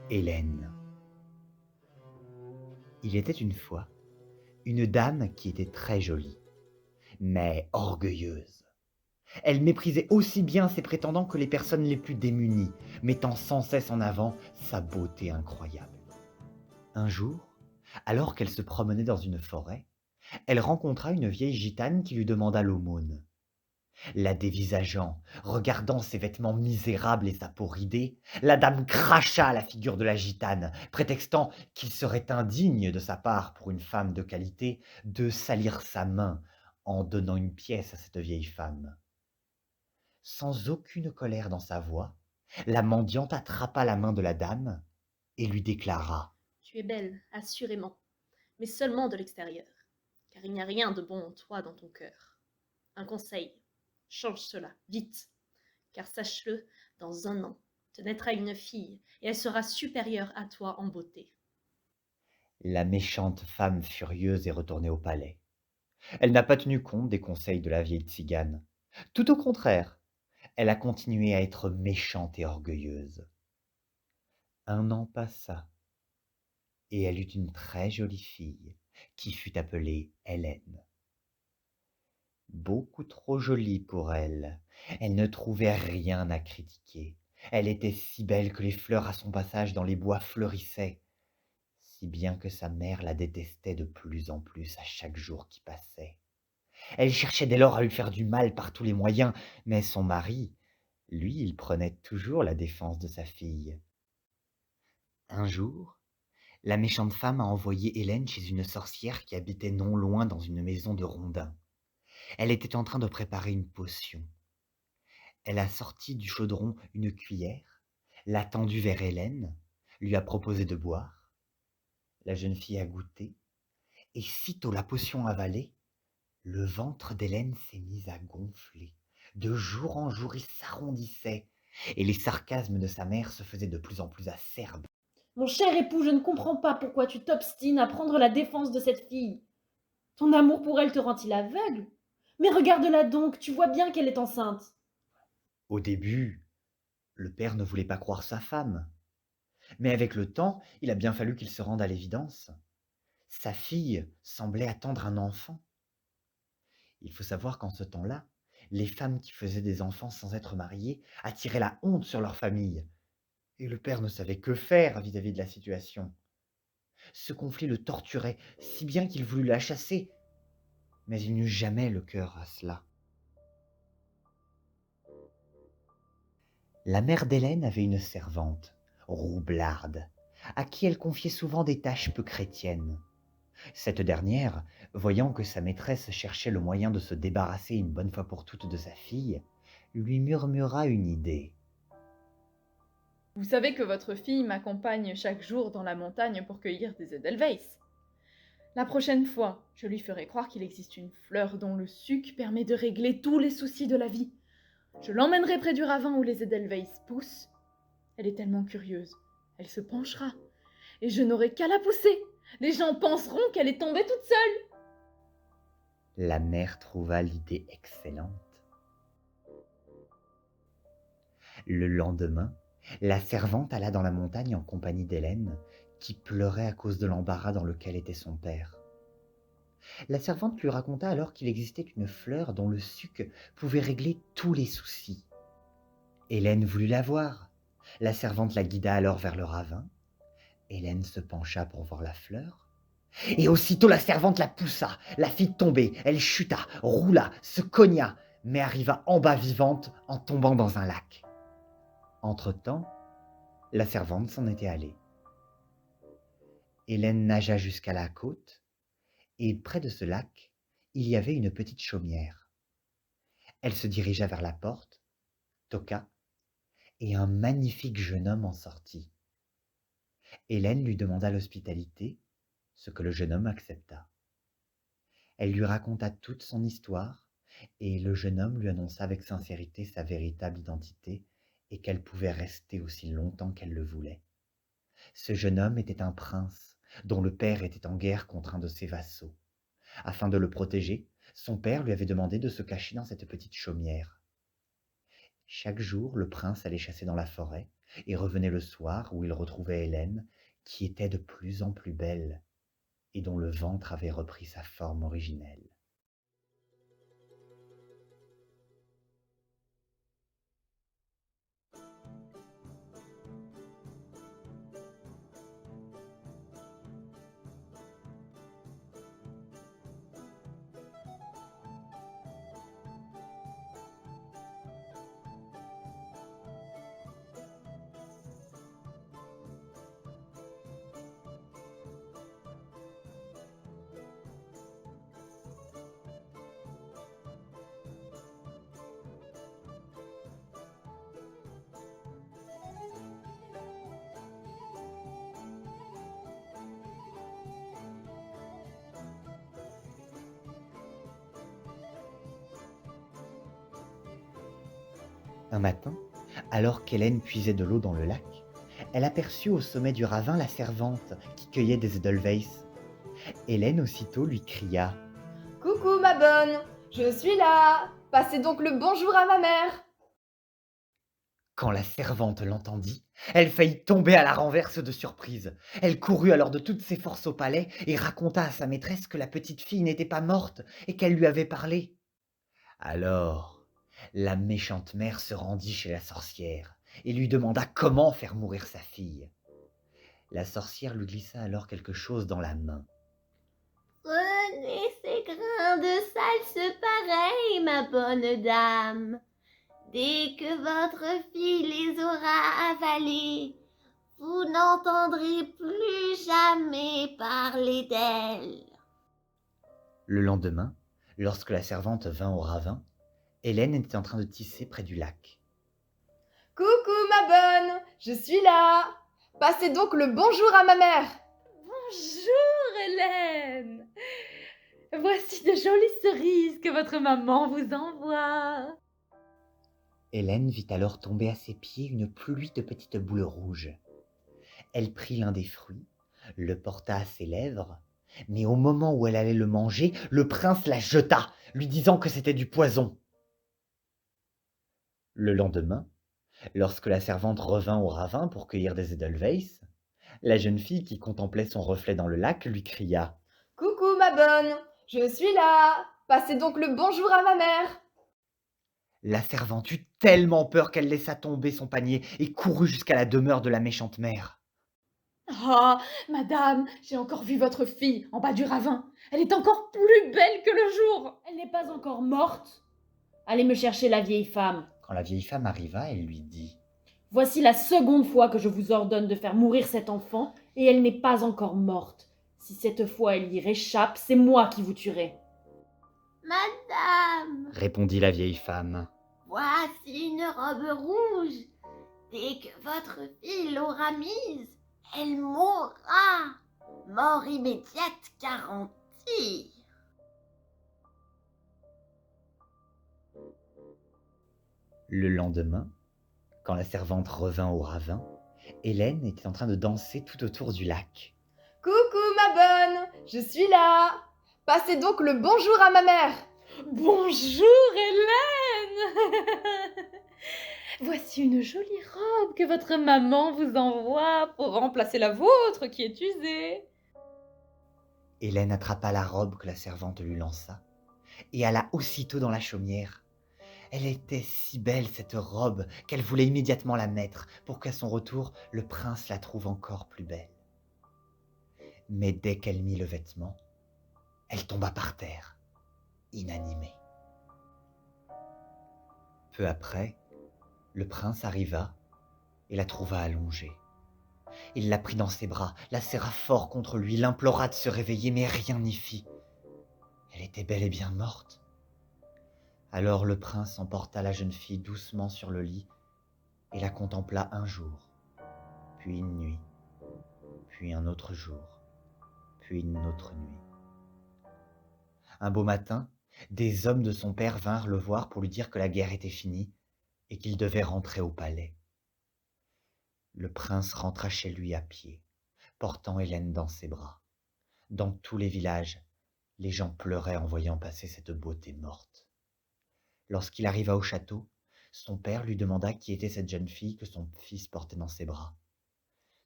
Hélène. Il était une fois une dame qui était très jolie, mais orgueilleuse. Elle méprisait aussi bien ses prétendants que les personnes les plus démunies, mettant sans cesse en avant sa beauté incroyable. Un jour, alors qu'elle se promenait dans une forêt, elle rencontra une vieille gitane qui lui demanda l'aumône. La dévisageant, regardant ses vêtements misérables et sa peau ridée, la dame cracha à la figure de la gitane, prétextant qu'il serait indigne de sa part pour une femme de qualité de salir sa main en donnant une pièce à cette vieille femme. Sans aucune colère dans sa voix, la mendiante attrapa la main de la dame et lui déclara: Tu es belle, assurément, mais seulement de l'extérieur, car il n'y a rien de bon en toi dans ton cœur. Un conseil, change cela, vite, car sache-le, dans un an, te naîtra une fille, et elle sera supérieure à toi en beauté. La méchante femme furieuse est retournée au palais. Elle n'a pas tenu compte des conseils de la vieille tzigane. Tout au contraire, elle a continué à être méchante et orgueilleuse. Un an passa, et elle eut une très jolie fille, qui fut appelée Hélène. Beaucoup trop jolie pour elle, elle ne trouvait rien à critiquer. Elle était si belle que les fleurs à son passage dans les bois fleurissaient, si bien que sa mère la détestait de plus en plus à chaque jour qui passait. Elle cherchait dès lors à lui faire du mal par tous les moyens, mais son mari, lui, il prenait toujours la défense de sa fille. Un jour, la méchante femme a envoyé Hélène chez une sorcière qui habitait non loin dans une maison de rondins. Elle était en train de préparer une potion. Elle a sorti du chaudron une cuillère, l'a tendue vers Hélène, lui a proposé de boire. La jeune fille a goûté, et sitôt la potion avalée, le ventre d'Hélène s'est mis à gonfler. De jour en jour, il s'arrondissait, et les sarcasmes de sa mère se faisaient de plus en plus acerbes. Mon cher époux, je ne comprends pas pourquoi tu t'obstines à prendre la défense de cette fille. Ton amour pour elle te rend-il aveugle? Mais regarde-la donc, tu vois bien qu'elle est enceinte. Au début, le père ne voulait pas croire sa femme, mais avec le temps, il a bien fallu qu'il se rende à l'évidence. Sa fille semblait attendre un enfant. Il faut savoir qu'en ce temps-là, les femmes qui faisaient des enfants sans être mariées attiraient la honte sur leur famille, et le père ne savait que faire vis-à-vis de la situation. Ce conflit le torturait si bien qu'il voulut la chasser, mais il n'eut jamais le cœur à cela. La mère d'Hélène avait une servante, Roublarde, à qui elle confiait souvent des tâches peu chrétiennes. Cette dernière, voyant que sa maîtresse cherchait le moyen de se débarrasser une bonne fois pour toutes de sa fille, lui murmura une idée. Vous savez que votre fille m'accompagne chaque jour dans la montagne pour cueillir des Edelweiss. La prochaine fois, je lui ferai croire qu'il existe une fleur dont le suc permet de régler tous les soucis de la vie. Je l'emmènerai près du ravin où les Edelweiss poussent. Elle est tellement curieuse. Elle se penchera. Et je n'aurai qu'à la pousser. Les gens penseront qu'elle est tombée toute seule. La mère trouva l'idée excellente. Le lendemain, la servante alla dans la montagne en compagnie d'Hélène, qui pleurait à cause de l'embarras dans lequel était son père. La servante lui raconta alors qu'il existait une fleur dont le suc pouvait régler tous les soucis. Hélène voulut la voir. La servante la guida alors vers le ravin. Hélène se pencha pour voir la fleur. Et aussitôt la servante la poussa, la fit tomber, elle chuta, roula, se cogna, mais arriva en bas vivante en tombant dans un lac. Entre-temps, la servante s'en était allée. Hélène nagea jusqu'à la côte, et près de ce lac, il y avait une petite chaumière. Elle se dirigea vers la porte, toqua, et un magnifique jeune homme en sortit. Hélène lui demanda l'hospitalité, ce que le jeune homme accepta. Elle lui raconta toute son histoire, et le jeune homme lui annonça avec sincérité sa véritable identité et qu'elle pouvait rester aussi longtemps qu'elle le voulait. Ce jeune homme était un prince, dont le père était en guerre contre un de ses vassaux. Afin de le protéger, son père lui avait demandé de se cacher dans cette petite chaumière. Chaque jour, le prince allait chasser dans la forêt et revenait le soir où il retrouvait Hélène, qui était de plus en plus belle et dont le ventre avait repris sa forme originelle. Un matin, alors qu'Hélène puisait de l'eau dans le lac, elle aperçut au sommet du ravin la servante qui cueillait des edelweiss. Hélène aussitôt lui cria: Coucou ma bonne, je suis là. Passez donc le bonjour à ma mère. Quand la servante l'entendit, elle faillit tomber à la renverse de surprise. Elle courut alors de toutes ses forces au palais et raconta à sa maîtresse que la petite fille n'était pas morte et qu'elle lui avait parlé. Alors, la méchante mère se rendit chez la sorcière et lui demanda comment faire mourir sa fille. La sorcière lui glissa alors quelque chose dans la main. Prenez ces grains de salse pareils, ma bonne dame. Dès que votre fille les aura avalés, vous n'entendrez plus jamais parler d'elle. Le lendemain, lorsque la servante vint au ravin, Hélène était en train de tisser près du lac. Coucou ma bonne, je suis là. Passez donc le bonjour à ma mère. Bonjour Hélène. Voici de jolies cerises que votre maman vous envoie. Hélène vit alors tomber à ses pieds une pluie de petites boules rouges. Elle prit l'un des fruits, le porta à ses lèvres, mais au moment où elle allait le manger, le prince la jeta, lui disant que c'était du poison. Le lendemain, lorsque la servante revint au ravin pour cueillir des edelweiss, la jeune fille qui contemplait son reflet dans le lac lui cria: Coucou ma bonne, je suis là. Passez donc le bonjour à ma mère. La servante eut tellement peur qu'elle laissa tomber son panier et courut jusqu'à la demeure de la méchante mère. Ah, madame, j'ai encore vu votre fille en bas du ravin. Elle est encore plus belle que le jour. Elle n'est pas encore morte. Allez me chercher la vieille femme. Quand la vieille femme arriva, elle lui dit: Voici la seconde fois que je vous ordonne de faire mourir cet enfant, et elle n'est pas encore morte. Si cette fois elle y réchappe, c'est moi qui vous tuerai. Madame, répondit la vieille femme. voici une robe rouge. Dès que votre fille l'aura mise, elle mourra. Mort immédiate garantie. Le lendemain, quand la servante revint au ravin, Hélène était en train de danser tout autour du lac. Coucou ma bonne, je suis là. Passez donc le bonjour à ma mère. Bonjour Hélène. Voici une jolie robe que votre maman vous envoie pour remplacer la vôtre qui est usée. Hélène attrapa la robe que la servante lui lança et alla aussitôt dans la chaumière. Elle était si belle, cette robe, qu'elle voulait immédiatement la mettre pour qu'à son retour, le prince la trouve encore plus belle. Mais dès qu'elle mit le vêtement, elle tomba par terre, inanimée. Peu après, le prince arriva et la trouva allongée. Il la prit dans ses bras, la serra fort contre lui, l'implora de se réveiller, mais rien n'y fit. Elle était bel et bien morte. Alors le prince emporta la jeune fille doucement sur le lit et la contempla un jour, puis une nuit, puis un autre jour, puis une autre nuit. Un beau matin, des hommes de son père vinrent le voir pour lui dire que la guerre était finie et qu'il devait rentrer au palais. Le prince rentra chez lui à pied, portant Hélène dans ses bras. Dans tous les villages, les gens pleuraient en voyant passer cette beauté morte. Lorsqu'il arriva au château, Son père lui demanda qui était cette jeune fille que son fils portait dans ses bras.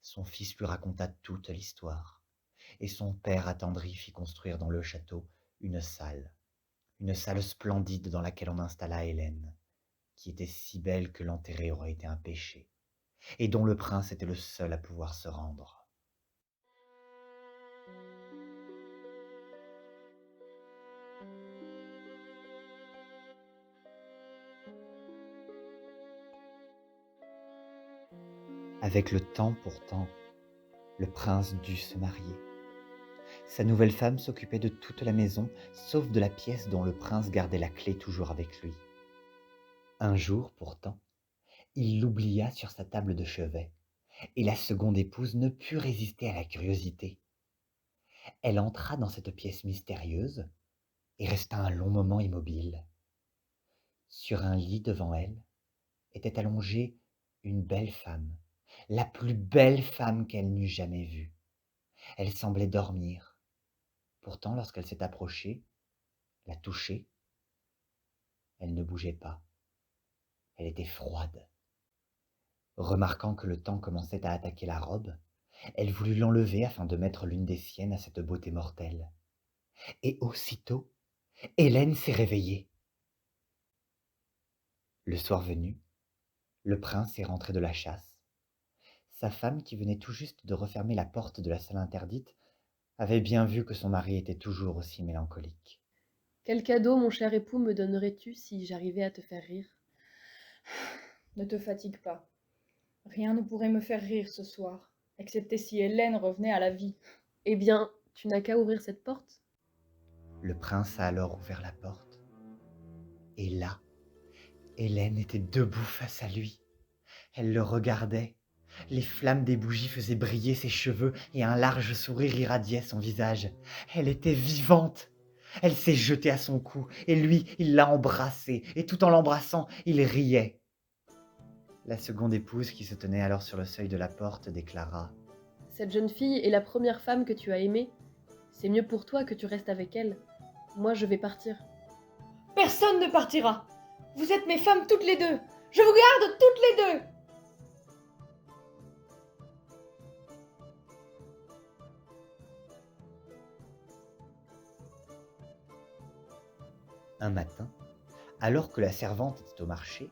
Son fils lui raconta toute l'histoire, et son père attendri fit construire dans le château une salle splendide dans laquelle on installa Hélène, qui était si belle que l'enterrer aurait été un péché, et dont le prince était le seul à pouvoir se rendre. Avec le temps pourtant, le prince dut se marier. Sa nouvelle femme s'occupait de toute la maison, sauf de la pièce dont le prince gardait la clé toujours avec lui. Un jour, pourtant, il l'oublia sur sa table de chevet, et la seconde épouse ne put résister à la curiosité. Elle entra dans cette pièce mystérieuse et resta un long moment immobile. Sur un lit devant elle était allongée une belle femme, la plus belle femme qu'elle n'eût jamais vue. Elle semblait dormir. Pourtant, lorsqu'elle s'est approchée, la touchée, elle ne bougeait pas. Elle était froide. Remarquant que le temps commençait à attaquer la robe, elle voulut l'enlever afin de mettre l'une des siennes à cette beauté mortelle. Et aussitôt, Hélène s'est réveillée. Le soir venu, le prince est rentré de la chasse. Sa femme, qui venait tout juste de refermer la porte de la salle interdite, avait bien vu que son mari était toujours aussi mélancolique. Quel cadeau, mon cher époux, me donnerais-tu si j'arrivais à te faire rire? Ne te fatigue pas. Rien ne pourrait me faire rire ce soir, excepté si Hélène revenait à la vie. Eh bien, tu n'as qu'à ouvrir cette porte. Le prince a alors ouvert la porte. Et là, Hélène était debout face à lui. Elle le regardait. Les flammes des bougies faisaient briller ses cheveux et un large sourire irradiait son visage. Elle était vivante. Elle s'est jetée à son cou et lui, il l'a embrassée et tout en l'embrassant, il riait. La seconde épouse, qui se tenait alors sur le seuil de la porte, déclara : « Cette jeune fille est la première femme que tu as aimée. C'est mieux pour toi que tu restes avec elle. Moi, je vais partir. » Personne ne partira. Vous êtes mes femmes toutes les deux. Je vous garde toutes les deux. Un matin, alors que la servante était au marché,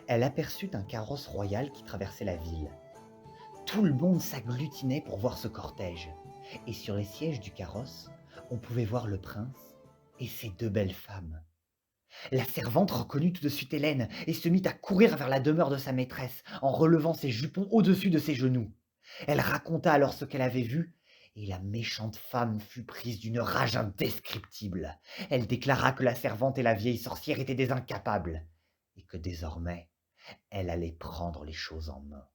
elle aperçut un carrosse royal qui traversait la ville. Tout le monde s'agglutinait pour voir ce cortège, et sur les sièges du carrosse, on pouvait voir le prince et ses deux belles femmes. La servante reconnut tout de suite Hélène et se mit à courir vers la demeure de sa maîtresse en relevant ses jupons au-dessus de ses genoux. Elle raconta alors ce qu'elle avait vu, et la méchante femme fut prise d'une rage indescriptible. Elle déclara que la servante et la vieille sorcière étaient des incapables, et que désormais, elle allait prendre les choses en main.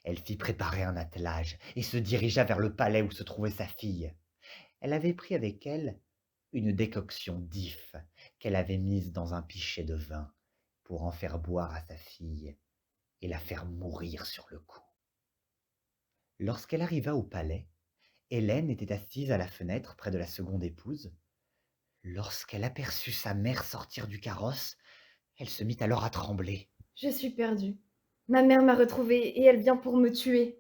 Elle fit préparer un attelage et se dirigea vers le palais où se trouvait sa fille. Elle avait pris avec elle une décoction d'if qu'elle avait mise dans un pichet de vin pour en faire boire à sa fille et la faire mourir sur le coup. Lorsqu'elle arriva au palais, Hélène était assise à la fenêtre près de la seconde épouse. Lorsqu'elle aperçut sa mère sortir du carrosse, elle se mit alors à trembler. « Je suis perdue. Ma mère m'a retrouvée et elle vient pour me tuer. »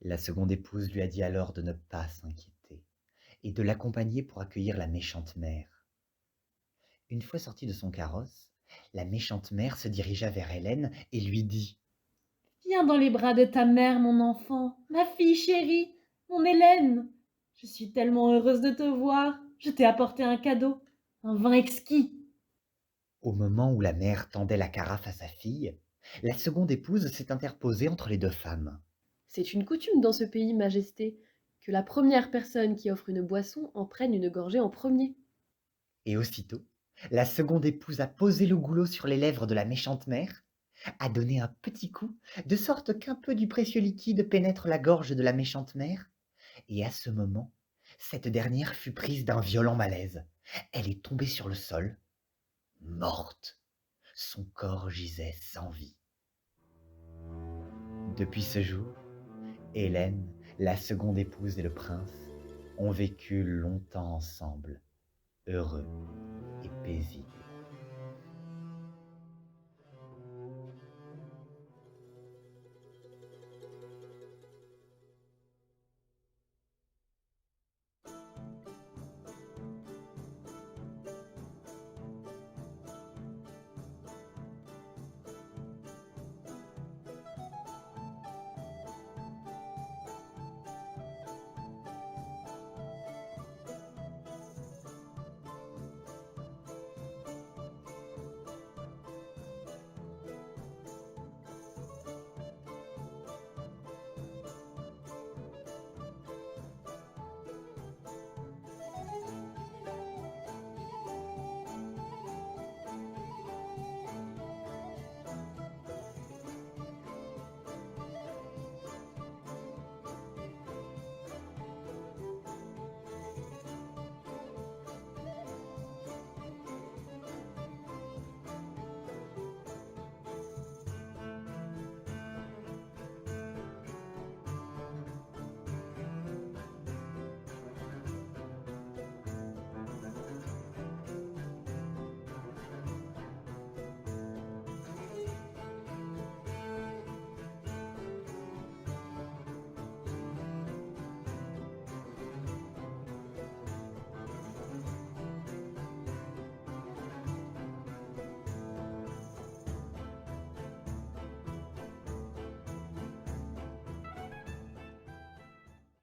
La seconde épouse lui a dit alors de ne pas s'inquiéter et de l'accompagner pour accueillir la méchante mère. Une fois sortie de son carrosse, la méchante mère se dirigea vers Hélène et lui dit : « Viens dans les bras de ta mère, mon enfant, ma fille chérie, mon Hélène. Je suis tellement heureuse de te voir. Je t'ai apporté un cadeau, un vin exquis. » Au moment où la mère tendait la carafe à sa fille, la seconde épouse s'est interposée entre les deux femmes. « C'est une coutume dans ce pays, Majesté, que la première personne qui offre une boisson en prenne une gorgée en premier. » Et aussitôt, la seconde épouse a posé le goulot sur les lèvres de la méchante mère, a donné un petit coup, de sorte qu'un peu du précieux liquide pénètre la gorge de la méchante mère, et à ce moment, cette dernière fut prise d'un violent malaise. Elle est tombée sur le sol, morte. Son corps gisait sans vie. Depuis ce jour, Hélène, la seconde épouse et le prince ont vécu longtemps ensemble, heureux et paisibles. paisible.